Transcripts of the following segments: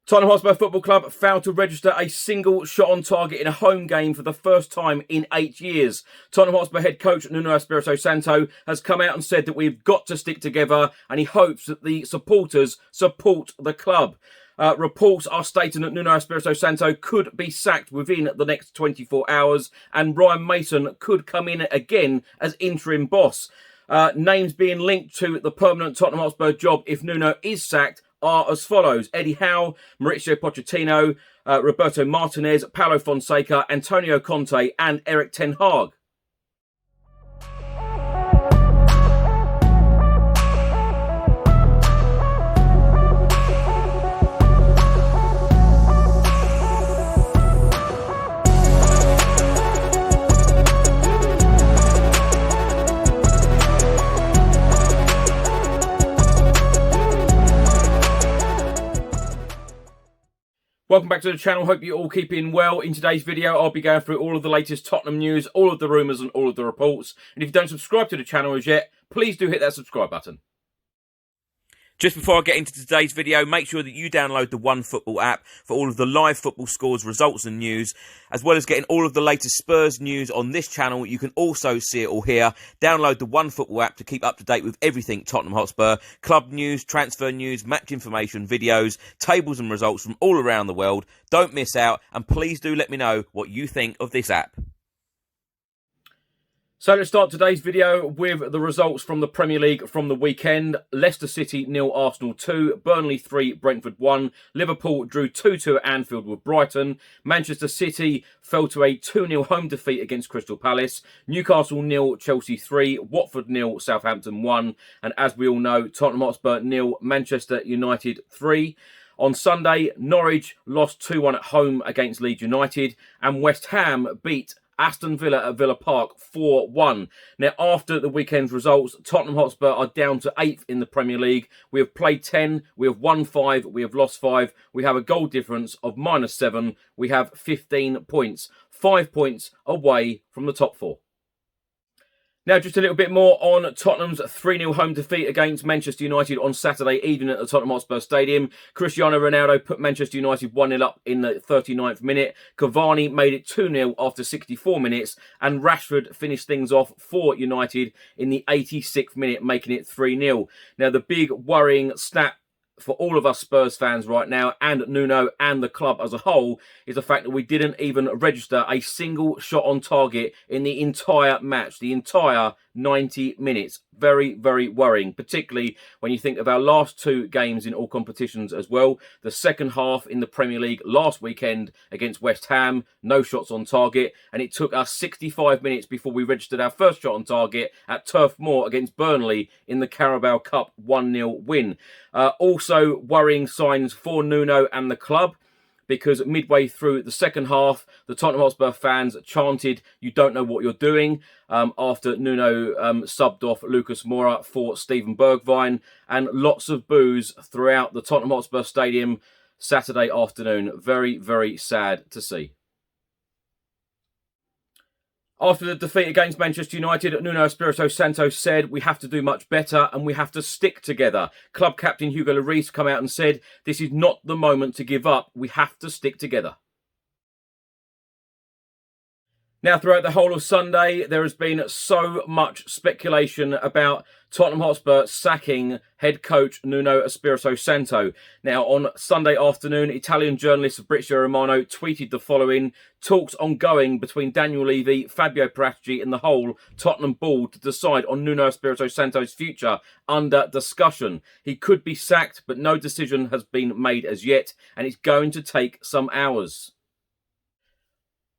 Tottenham Hotspur Football Club failed to register a single shot on target in a home game for the first time in 8 years. Tottenham Hotspur head coach Nuno Espirito Santo has come out and said that we've got to stick together, and he hopes that the supporters support the club. Reports are stating that Nuno Espirito Santo could be sacked within the next 24 hours, and Ryan Mason could come in again as interim boss. Names being linked to the permanent Tottenham Hotspur job if Nuno is sacked are as follows: Eddie Howe, Mauricio Pochettino, Roberto Martinez, Paulo Fonseca, Antonio Conte and Erik ten Hag. Welcome back to the channel. Hope you're all keeping well. In today's video, I'll be going through all of the latest Tottenham news, all of the rumours and all of the reports. And if you don't subscribe to the channel as yet, please do hit that subscribe button. Just before I get into today's video, make sure that you download the OneFootball app for all of the live football scores, results and news, as well as getting all of the latest Spurs news on this channel. You can also see it all here. Download the OneFootball app to keep up to date with everything Tottenham Hotspur, club news, transfer news, match information, videos, tables and results from all around the world. Don't miss out, and please do let me know what you think of this app. So let's start today's video with the results from the Premier League from the weekend. Leicester City 0, Arsenal 2, Burnley 3, Brentford 1, Liverpool drew 2-2 at Anfield with Brighton, Manchester City fell to a 2-0 home defeat against Crystal Palace, Newcastle 0, Chelsea 3, Watford 0, Southampton 1, and as we all know, Tottenham Hotspur 0, Manchester United 3. On Sunday, Norwich lost 2-1 at home against Leeds United, and West Ham beat Aston Villa at Villa Park 4-1. Now, after the weekend's results, Tottenham Hotspur are down to 8th in the Premier League. We have played 10, we have won 5, we have lost 5. We have a goal difference of -7. We have 15 points, 5 points away from the top 4. Now, just a little bit more on Tottenham's 3-0 home defeat against Manchester United on Saturday evening at the Tottenham Hotspur Stadium. Cristiano Ronaldo put Manchester United 1-0 up in the 39th minute. Cavani made it 2-0 after 64 minutes. And Rashford finished things off for United in the 86th minute, making it 3-0. Now, the big worrying stat for all of us Spurs fans right now, and Nuno and the club as a whole, is the fact that we didn't even register a single shot on target in the entire match, the entire 90 minutes. Very, very worrying, particularly when you think of our last 2 games in all competitions as well. The second half in the Premier League last weekend against West Ham, no shots on target, and it took us 65 minutes before we registered our first shot on target at Turf Moor against Burnley in the Carabao Cup 1-0 win. Also worrying signs for Nuno and the club, because midway through the second half, the Tottenham Hotspur fans chanted, "You don't know what you're doing," after Nuno subbed off Lucas Moura for Steven Bergwijn, and lots of boos throughout the Tottenham Hotspur Stadium Saturday afternoon. Very, very sad to see. After the defeat against Manchester United, Nuno Espirito Santo said, "We have to do much better and we have to stick together." Club captain Hugo Lloris come out and said, "This is not the moment to give up. We have to stick together." Now, throughout the whole of Sunday, there has been so much speculation about Tottenham Hotspur sacking head coach Nuno Espirito Santo. Now, on Sunday afternoon, Italian journalist Fabrizio Romano tweeted the following: "Talks ongoing between Daniel Levy, Fabio Paratici and the whole Tottenham board to decide on Nuno Espirito Santo's future under discussion. He could be sacked, but no decision has been made as yet, and it's going to take some hours."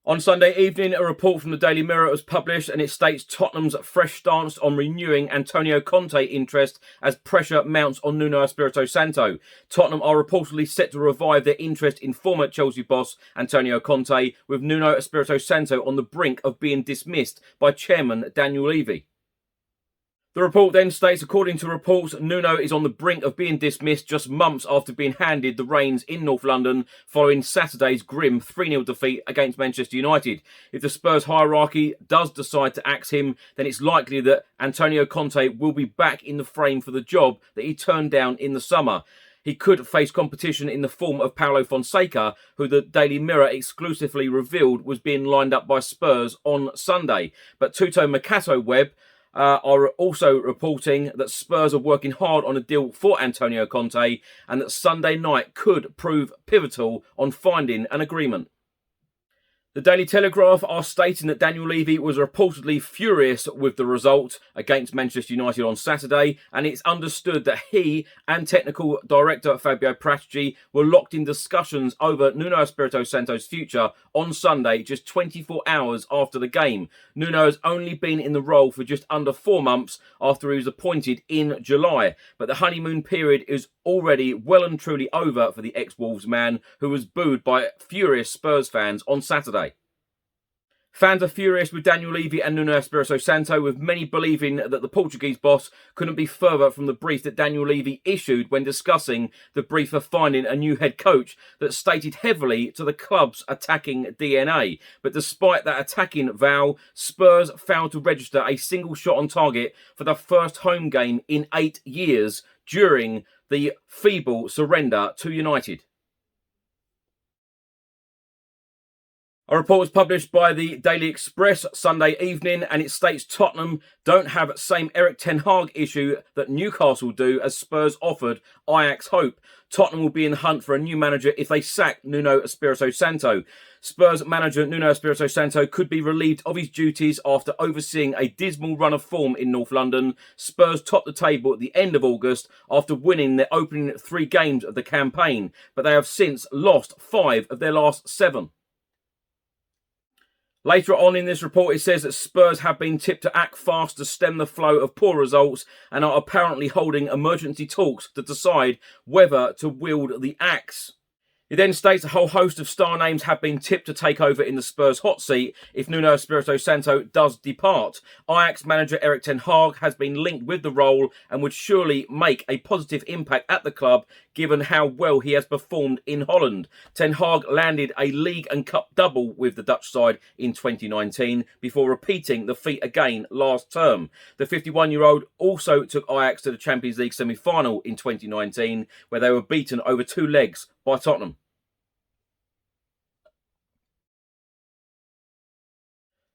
On Sunday evening, a report from the Daily Mirror was published, and it states Tottenham's fresh stance on renewing Antonio Conte interest as pressure mounts on Nuno Espirito Santo. Tottenham are reportedly set to revive their interest in former Chelsea boss Antonio Conte, with Nuno Espirito Santo on the brink of being dismissed by chairman Daniel Levy. The report then states, according to reports, Nuno is on the brink of being dismissed just months after being handed the reins in North London following Saturday's grim 3-0 defeat against Manchester United. If the Spurs hierarchy does decide to axe him, then it's likely that Antonio Conte will be back in the frame for the job that he turned down in the summer. He could face competition in the form of Paulo Fonseca, who the Daily Mirror exclusively revealed was being lined up by Spurs on Sunday. But Tutto Mercato Web are also reporting that Spurs are working hard on a deal for Antonio Conte and that Sunday night could prove pivotal on finding an agreement. The Daily Telegraph are stating that Daniel Levy was reportedly furious with the result against Manchester United on Saturday, and it's understood that he and technical director Fabio Paratici were locked in discussions over Nuno Espirito Santo's future on Sunday, just 24 hours after the game. Nuno has only been in the role for just under 4 months after he was appointed in July, but the honeymoon period is already well and truly over for the ex-Wolves man, who was booed by furious Spurs fans on Saturday. Fans are furious with Daniel Levy and Nuno Espirito Santo, with many believing that the Portuguese boss couldn't be further from the brief that Daniel Levy issued when discussing the brief for finding a new head coach that stated heavily to the club's attacking DNA. But despite that attacking vow, Spurs failed to register a single shot on target for the first home game in 8 years during the feeble surrender to United. A report was published by the Daily Express Sunday evening, and it states Tottenham don't have the same Erik ten Hag issue that Newcastle do, as Spurs offered Ajax hope. Tottenham will be in the hunt for a new manager if they sack Nuno Espirito Santo. Spurs manager Nuno Espirito Santo could be relieved of his duties after overseeing a dismal run of form in North London. Spurs topped the table at the end of August after winning their opening 3 games of the campaign, but they have since lost 5 of their last 7. Later on in this report, it says that Spurs have been tipped to act fast to stem the flow of poor results and are apparently holding emergency talks to decide whether to wield the axe. It then states a whole host of star names have been tipped to take over in the Spurs hot seat if Nuno Espirito Santo does depart. Ajax manager Erik ten Hag has been linked with the role and would surely make a positive impact at the club given how well he has performed in Holland. Ten Hag landed a league and cup double with the Dutch side in 2019 before repeating the feat again last term. The 51-year-old also took Ajax to the Champions League semi-final in 2019 where they were beaten over 2 legs by Tottenham.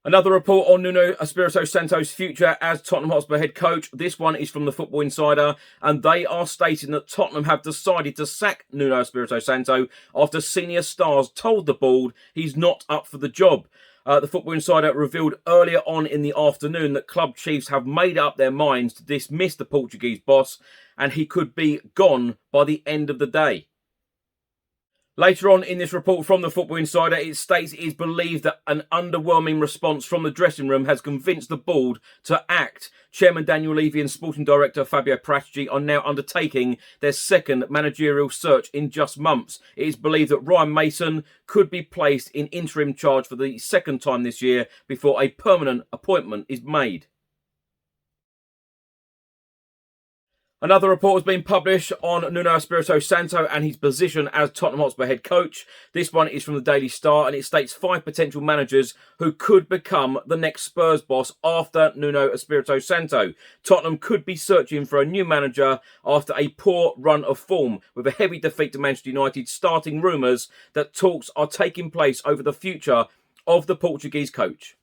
Another report on Nuno Espirito Santo's future as Tottenham Hotspur head coach. This one is from the Football Insider, and they are stating that Tottenham have decided to sack Nuno Espirito Santo after senior stars told the board he's not up for the job. The Football Insider revealed earlier on in the afternoon that club chiefs have made up their minds to dismiss the Portuguese boss, and he could be gone by the end of the day. Later on in this report from the Football Insider, it states it is believed that an underwhelming response from the dressing room has convinced the board to act. Chairman Daniel Levy and Sporting Director Fabio Paratici are now undertaking their second managerial search in just months. It is believed that Ryan Mason could be placed in interim charge for the second time this year before a permanent appointment is made. Another report has been published on Nuno Espirito Santo and his position as Tottenham Hotspur head coach. This one is from the Daily Star, and it states 5 potential managers who could become the next Spurs boss after Nuno Espirito Santo. Tottenham could be searching for a new manager after a poor run of form, with a heavy defeat to Manchester United starting rumours that talks are taking place over the future of the Portuguese coach.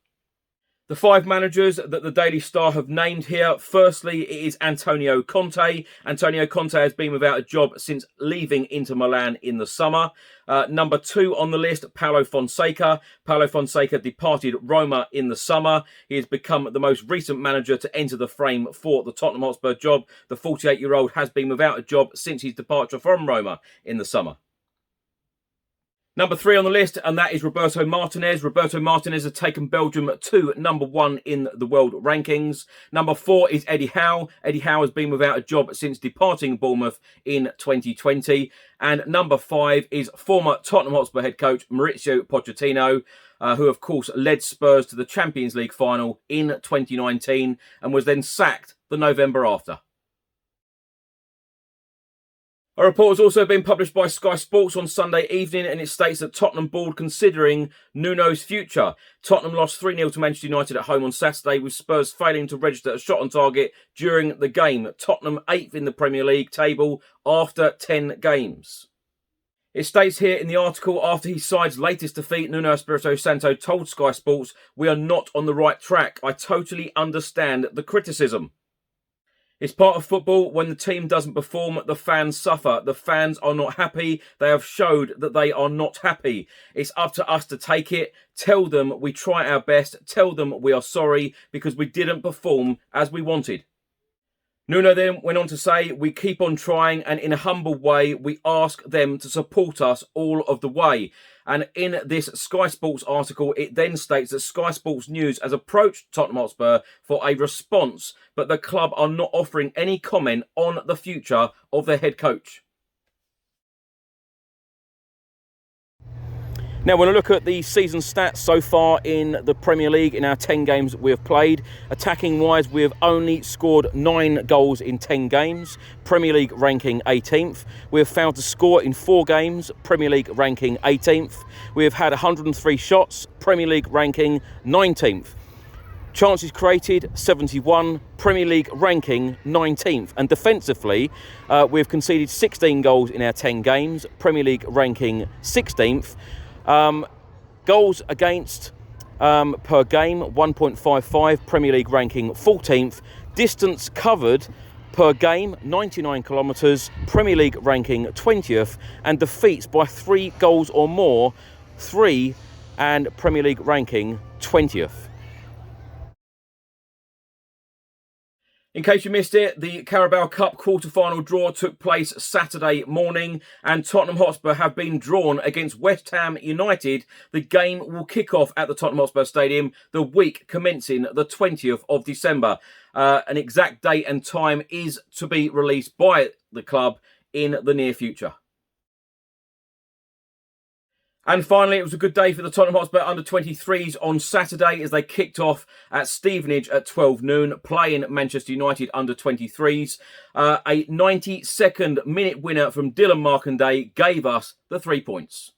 The 5 managers that the Daily Star have named here. Firstly, it is Antonio Conte. Antonio Conte has been without a job since leaving Inter Milan in the summer. Number 2 on the list, Paulo Fonseca. Paulo Fonseca departed Roma in the summer. He has become the most recent manager to enter the frame for the Tottenham Hotspur job. The 48-year-old has been without a job since his departure from Roma in the summer. Number 3 on the list, and that is Roberto Martinez. Roberto Martinez has taken Belgium to number 1 in the world rankings. Number 4 is Eddie Howe. Eddie Howe has been without a job since departing Bournemouth in 2020. And number 5 is former Tottenham Hotspur head coach Mauricio Pochettino, who of course led Spurs to the Champions League final in 2019 and was then sacked the November after. A report has also been published by Sky Sports on Sunday evening, and it states that Tottenham board considering Nuno's future. Tottenham lost 3-0 to Manchester United at home on Saturday, with Spurs failing to register a shot on target during the game. Tottenham 8th in the Premier League table after 10 games. It states here in the article, after his side's latest defeat, Nuno Espirito Santo told Sky Sports, "We are not on the right track. I totally understand the criticism. It's part of football. When the team doesn't perform, the fans suffer. The fans are not happy. They have showed that they are not happy. It's up to us to take it, tell them we try our best, tell them we are sorry because we didn't perform as we wanted." Nuno then went on to say, "We keep on trying, and in a humble way, we ask them to support us all of the way." And in this Sky Sports article, it then states that Sky Sports News has approached Tottenham Hotspur for a response, but the club are not offering any comment on the future of their head coach. Now, when I look at the season stats so far in the Premier League, in our 10 games we have played, attacking-wise, we have only scored 9 goals in 10 games, Premier League ranking 18th. We have failed to score in 4 games, Premier League ranking 18th. We have had 103 shots, Premier League ranking 19th. Chances created, 71, Premier League ranking 19th. And defensively, we've conceded 16 goals in our 10 games, Premier League ranking 16th. Goals against per game, 1.55, Premier League ranking 14th. Distance covered per game, 99 kilometres, Premier League ranking 20th. And defeats by 3 goals or more, 3, and Premier League ranking 20th. In case you missed it, the Carabao Cup quarter-final draw took place Saturday morning, and Tottenham Hotspur have been drawn against West Ham United. The game will kick off at the Tottenham Hotspur Stadium the week commencing the 20th of December. An exact date and time is to be released by the club in the near future. And finally, it was a good day for the Tottenham Hotspur under-23s on Saturday as they kicked off at Stevenage at 12 noon, playing Manchester United under-23s. A 92nd minute winner from Dylan Markanday gave us the 3 points.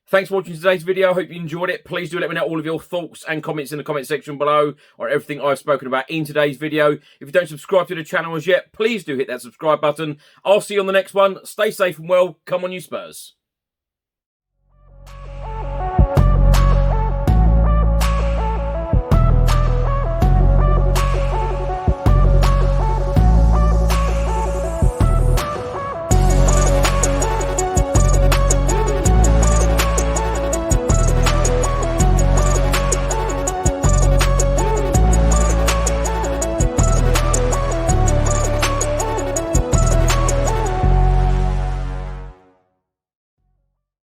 Thanks for watching today's video. I hope you enjoyed it. Please do let me know all of your thoughts and comments in the comment section below on everything I've spoken about in today's video. If you don't subscribe to the channel as yet, please do hit that subscribe button. I'll see you on the next one. Stay safe and well. Come on, you Spurs.